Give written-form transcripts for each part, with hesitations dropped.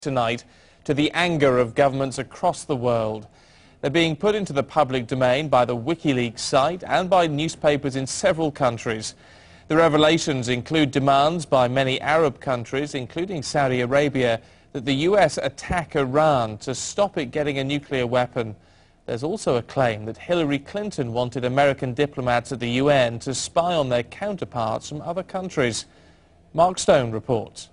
tonight to the anger of governments across the world. They're being put into the public domain by the Wikileaks site and by newspapers in several countries. The revelations include demands by many Arab countries, including Saudi Arabia, that the US attack Iran to stop it getting a nuclear weapon. There's also a claim that Hillary Clinton wanted American diplomats at the UN to spy on their counterparts from other countries. Mark Stone reports.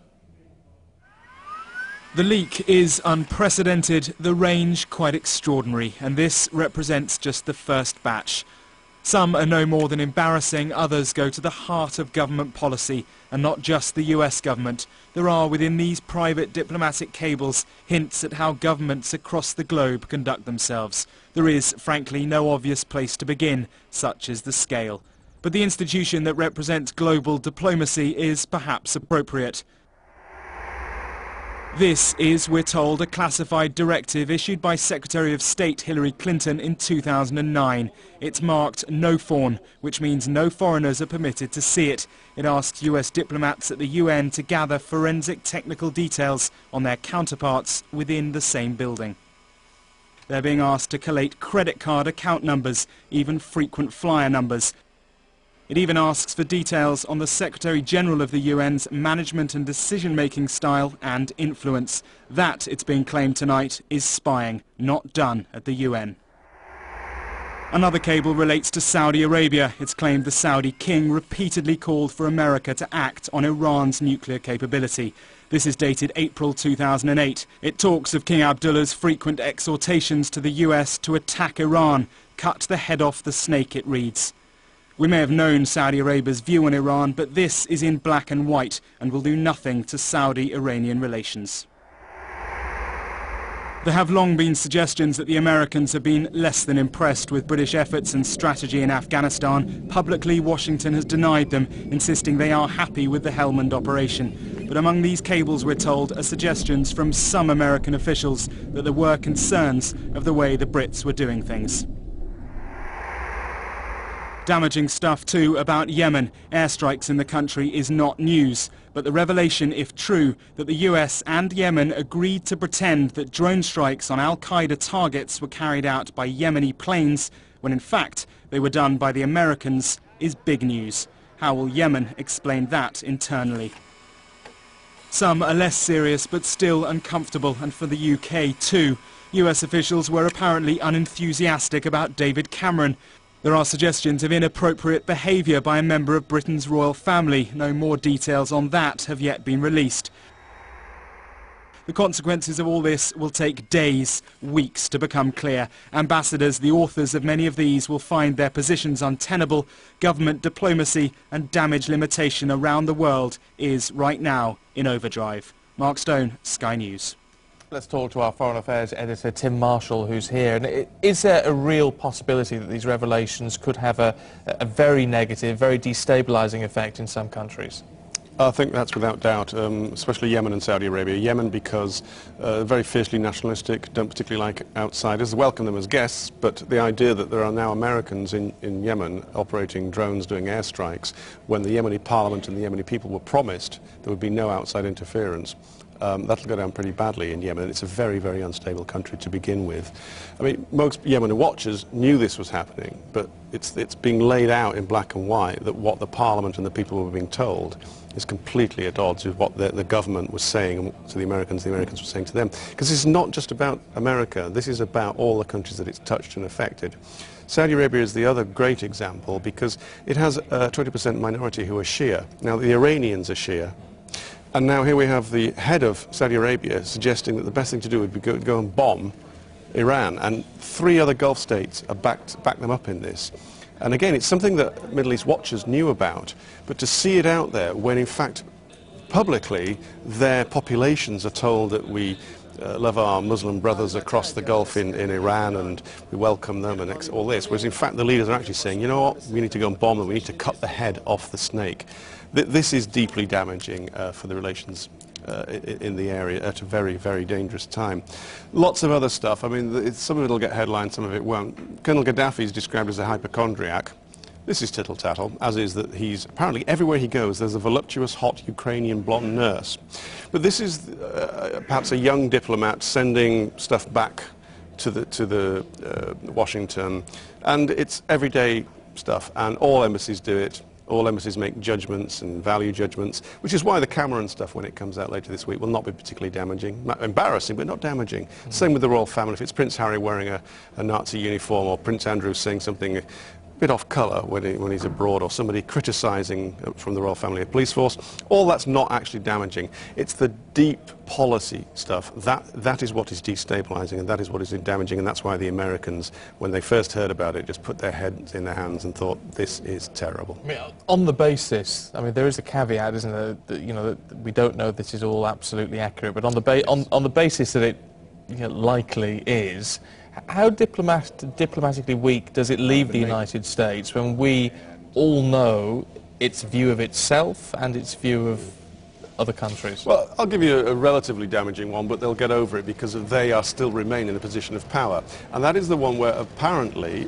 The leak is unprecedented, the range quite extraordinary, and this represents just the first batch. Some are no more than embarrassing, others go to the heart of government policy, and not just the US government. There are within these private diplomatic cables hints at how governments across the globe conduct themselves. There is, frankly, no obvious place to begin, such is the scale. But the institution that represents global diplomacy is perhaps appropriate. This is, we're told, a classified directive issued by Secretary of State Hillary Clinton in 2009. It's marked No Foreign, which means no foreigners are permitted to see it. It asks US diplomats at the UN to gather forensic technical details on their counterparts within the same building. They're being asked to collate credit card account numbers, even frequent flyer numbers. It even asks for details on the Secretary-General of the UN's management and decision-making style and influence. That, it's being claimed tonight, is spying, not done at the UN. Another cable relates to Saudi Arabia. It's claimed the Saudi king repeatedly called for America to act on Iran's nuclear capability. This is dated April 2008. It talks of King Abdullah's frequent exhortations to the US to attack Iran. Cut the head off the snake, it reads. We may have known Saudi Arabia's view on Iran, but this is in black and white and will do nothing to Saudi-Iranian relations. There have long been suggestions that the Americans have been less than impressed with British efforts and strategy in Afghanistan. Publicly, Washington has denied them, insisting they are happy with the Helmand operation. But among these cables, we're told, are suggestions from some American officials that there were concerns of the way the Brits were doing things. Damaging stuff too about Yemen. Airstrikes in the country is not news, but the revelation, if true, that the US and Yemen agreed to pretend that drone strikes on Al-Qaeda targets were carried out by Yemeni planes, when in fact they were done by the Americans, is big news. How will Yemen explain that internally? Some are less serious but still uncomfortable, and for the UK too. US officials were apparently unenthusiastic about David Cameron. There are suggestions of inappropriate behaviour by a member of Britain's royal family. No more details on that have yet been released. The consequences of all this will take days, weeks to become clear. Ambassadors, the authors of many of these, will find their positions untenable. Government diplomacy and damage limitation around the world is right now in overdrive. Mark Stone, Sky News. Let's talk to our Foreign Affairs editor, Tim Marshall, who's here. And is there a real possibility that these revelations could have a very negative, very destabilising effect in some countries? I think that's without doubt, especially Yemen and Saudi Arabia. Yemen because very fiercely nationalistic, don't particularly like outsiders, welcome them as guests, but the idea that there are now Americans in Yemen operating drones, doing airstrikes, when the Yemeni parliament and the Yemeni people were promised there would be no outside interference. That'll go down pretty badly in Yemen. It's a very, very unstable country to begin with. I mean, most Yemeni watchers knew this was happening, but it's being laid out in black and white that what the parliament and the people were being told is completely at odds with what the government was saying to the Americans were saying to them. Because this is not just about America, this is about all the countries that it's touched and affected. Saudi Arabia is the other great example because it has a 20% minority who are Shia. Now, the Iranians are Shia. And now here we have the head of Saudi Arabia suggesting that the best thing to do would be go and bomb Iran. And 3 other Gulf states are back them up in this. And again, it's something that Middle East watchers knew about, but to see it out there when in fact publicly their populations are told that we love our Muslim brothers across the Gulf in Iran and we welcome them and all this, whereas in fact the leaders are actually saying, you know what, we need to go and bomb them, we need to cut the head off the snake. This is deeply damaging for the relations in the area at a very, very dangerous time. Lots of other stuff. I mean, some of it will get headlines, some of it won't. Colonel Gaddafi is described as a hypochondriac. This is tittle-tattle, as is that he's apparently everywhere he goes there's a voluptuous, hot Ukrainian blonde nurse. But this is perhaps a young diplomat sending stuff back to Washington, and it's everyday stuff, and all embassies do it. All embassies make judgments and value judgments, which is why the Cameron stuff, when it comes out later this week, will not be particularly damaging. Embarrassing, but not damaging. Same with the royal family. If it's Prince Harry wearing a Nazi uniform, or Prince Andrew saying something a bit off colour when he's abroad, or somebody criticising from the royal family a police force, all that's not actually damaging. It's the deep policy stuff. That is what is destabilising, and that is what is damaging, and that's why the Americans, when they first heard about it, just put their heads in their hands and thought, this is terrible. I mean, on the basis, I mean, there is a caveat, isn't there, that, you know, that we don't know this is all absolutely accurate, but on the basis that it, you know, likely is, how diplomatically weak does it leave the United States when we all know its view of itself and its view of other countries? Well, I'll give you a relatively damaging one, but they'll get over it because they are still remain in a position of power. And that is the one where apparently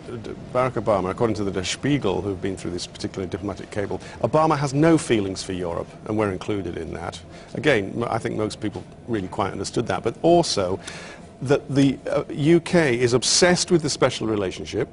Barack Obama, according to the Der Spiegel, who've been through this particular diplomatic cable, Obama has no feelings for Europe, and we're included in that. Again, I think most people really quite understood that, but also that the UK is obsessed with the special relationship,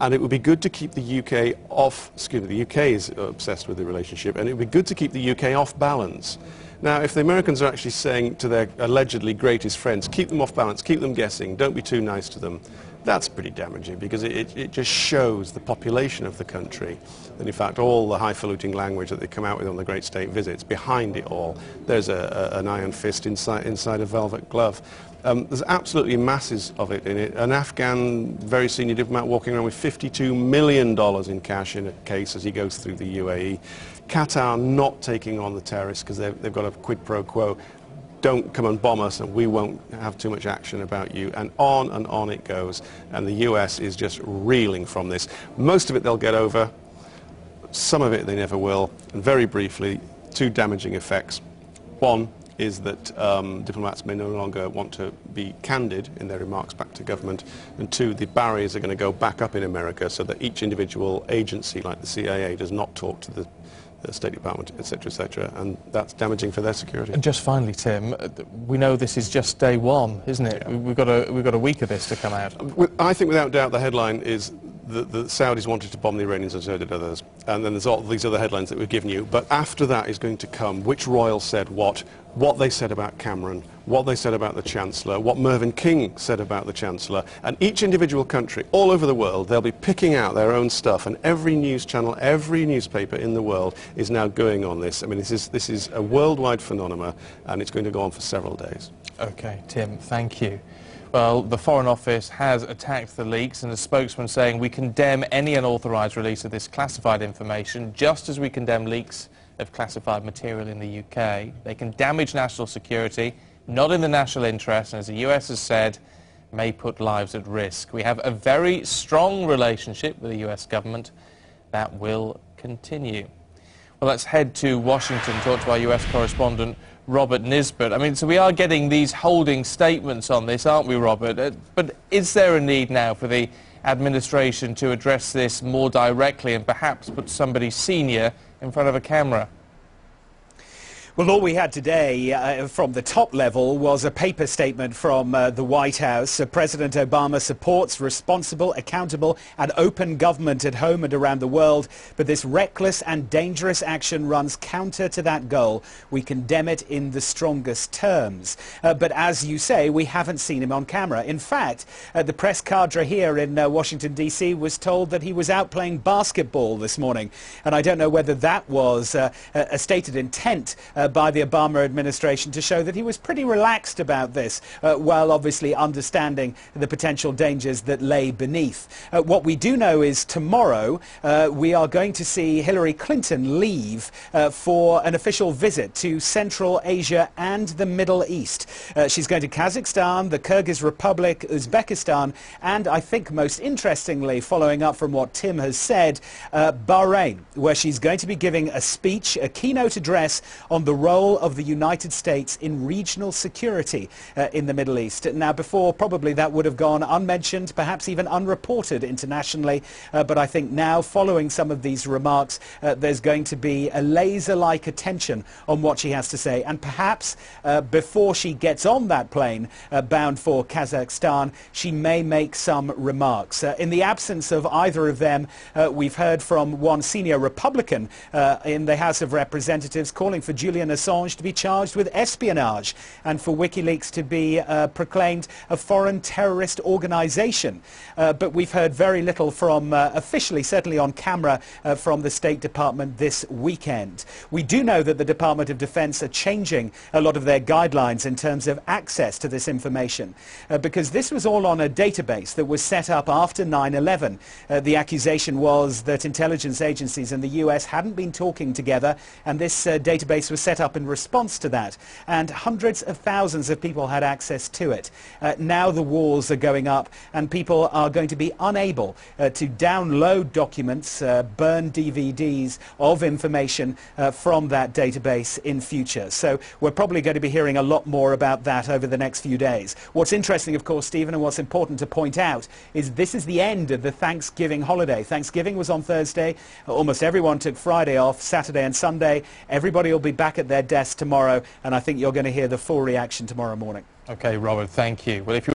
and it would be good to keep the UK off, the UK is obsessed with the relationship, and it would be good to keep the UK off balance. Now, if the Americans are actually saying to their allegedly greatest friends, keep them off balance, keep them guessing, don't be too nice to them, that's pretty damaging, because it just shows the population of the country. And in fact, all the highfalutin language that they come out with on the great state visits, behind it all, there's an iron fist inside a velvet glove. There's absolutely masses of it in it. An Afghan, very senior diplomat walking around with $52 million in cash in a case as he goes through the UAE. Qatar not taking on the terrorists because they've got a quid pro quo. Don't come and bomb us and we won't have too much action about you. And on it goes. And the US is just reeling from this. Most of it they'll get over. Some of it they never will. And very briefly, two damaging effects. One is that diplomats may no longer want to be candid in their remarks back to government, and two, the barriers are going to go back up in America so that each individual agency like the CIA does not talk to the State Department, etc., and that's damaging for their security. And just finally, Tim, we know this is just day one, isn't it? Yeah. We've got a week of this to come out. I think without doubt the headline is the Saudis wanted to bomb the Iranians and so did others. And then there's all these other headlines that we've given you. But after that is going to come which royal said what they said about Cameron, what they said about the Chancellor, what Mervyn King said about the Chancellor. And each individual country, all over the world, they'll be picking out their own stuff. And every news channel, every newspaper in the world is now going on this. I mean, this is a worldwide phenomenon, and it's going to go on for several days. OK, Tim, thank you. Well, the Foreign Office has attacked the leaks, and a spokesman saying we condemn any unauthorised release of this classified information, just as we condemn leaks of classified material in the UK. They can damage national security, not in the national interest, and as the US has said, may put lives at risk. We have a very strong relationship with the US government that will continue. Well, let's head to Washington, talk to our US correspondent, Robert Nisbet. I mean, so we are getting these holding statements on this, aren't we, Robert? But is there a need now for the administration to address this more directly and perhaps put somebody senior in front of a camera? Well, all we had today from the top level was a paper statement from the White House. President Obama supports responsible, accountable and open government at home and around the world, but this reckless and dangerous action runs counter to that goal. We condemn it in the strongest terms. But as you say, we haven't seen him on camera. In fact, the press cadre here in Washington, D.C. was told that he was out playing basketball this morning. And I don't know whether that was a stated intent by the Obama administration to show that he was pretty relaxed about this, while obviously understanding the potential dangers that lay beneath. What we do know is tomorrow we are going to see Hillary Clinton leave for an official visit to Central Asia and the Middle East. She's going to Kazakhstan, the Kyrgyz Republic, Uzbekistan, and I think most interestingly, following up from what Tim has said, Bahrain, where she's going to be giving a speech, a keynote address on the the role of the United States in regional security in the Middle East. Now, before, probably that would have gone unmentioned, perhaps even unreported internationally, but I think now, following some of these remarks, there's going to be a laser-like attention on what she has to say, and perhaps before she gets on that plane bound for Kazakhstan, she may make some remarks. In the absence of either of them, we've heard from one senior Republican in the House of Representatives calling for Julian Assange to be charged with espionage and for Wikileaks to be proclaimed a foreign terrorist organization. But we've heard very little from, officially, certainly on camera, from the State Department this weekend. We do know that the Department of Defense are changing a lot of their guidelines in terms of access to this information, because this was all on a database that was set up after 9/11. The accusation was that intelligence agencies in the US hadn't been talking together, and this database was set up in response to that, and hundreds of thousands of people had access to it. Now the walls are going up, and people are going to be unable to download documents, burn DVDs of information from that database in future. So we're probably going to be hearing a lot more about that over the next few days. What's interesting, of course, Stephen, and what's important to point out is this is the end of the Thanksgiving holiday. Thanksgiving was on Thursday. Almost everyone took Friday off, Saturday and Sunday. Everybody will be back at their desk tomorrow, and I think you're going to hear the full reaction tomorrow morning. Okay, Robert, thank you. Well, if you